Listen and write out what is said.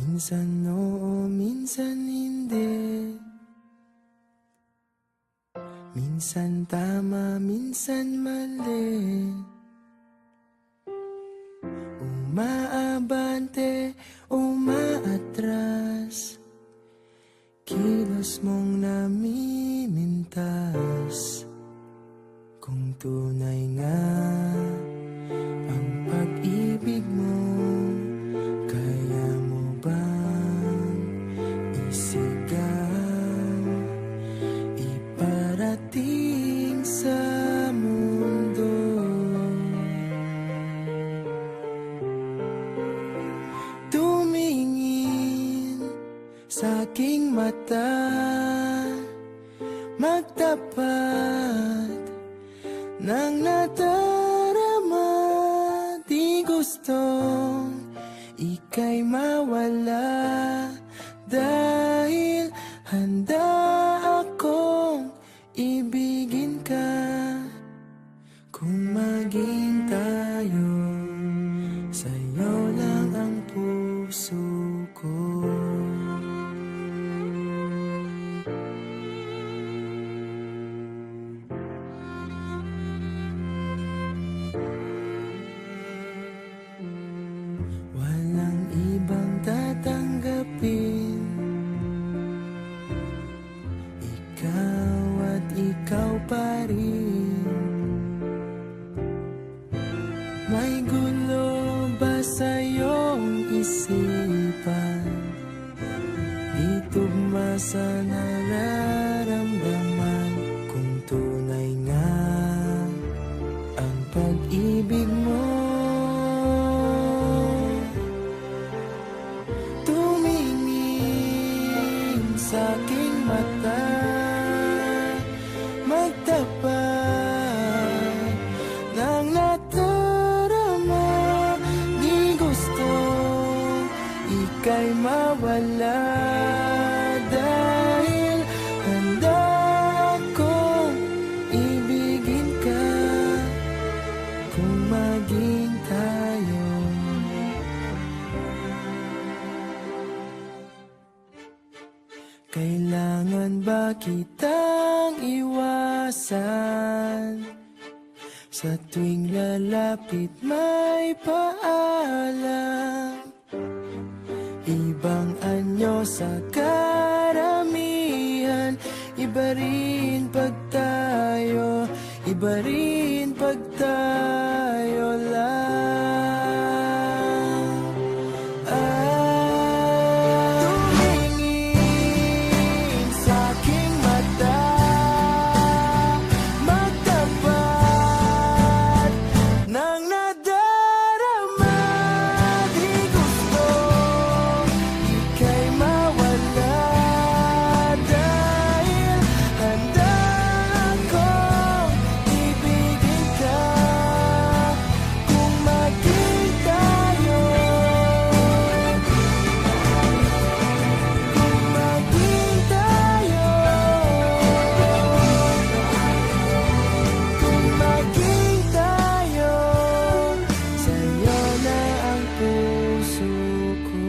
Minsan oo, minsan hindi. Minsan tama, minsan mali. Umaabante, umaatras. Kilos mong namimintas. Kung tunay nga ang pag-ibig mo, kaya mo bang isigaw, iparating sa mundo? Tumingin sa aking mata, magtapat ng nadarama. Di gustong ika'y mawala, dahil handa akong ibigin ka. Kung maging tayo, sa'yo lang ang puso ko. Walang ibang tatanggapin, ikaw at ikaw pa rin. May gulo ba sa iyong isipan? Di tugma sa nararamdaman. Kung tunay nga ang pag-ibig mo, tumingin sa aking mata, magtapat ng nadarama. Di gusto ika'y mawala, dahil handa akong ibigin ka. Kung maging tayo, kailangan ba kitang iwasan? Sa tuwing lalapit may paalam, ibang anyo sa karamihan. Iba rin pag tayo, iba rin pag tayo lang. Tumingin sa aking mata, magtapat ng nadarama. Di gusto ika'y mawala, dahil handa akong ibigin ka. Kung maging tayo, kung maging tayo, kung maging tayo, sa'yo na ang puso ko.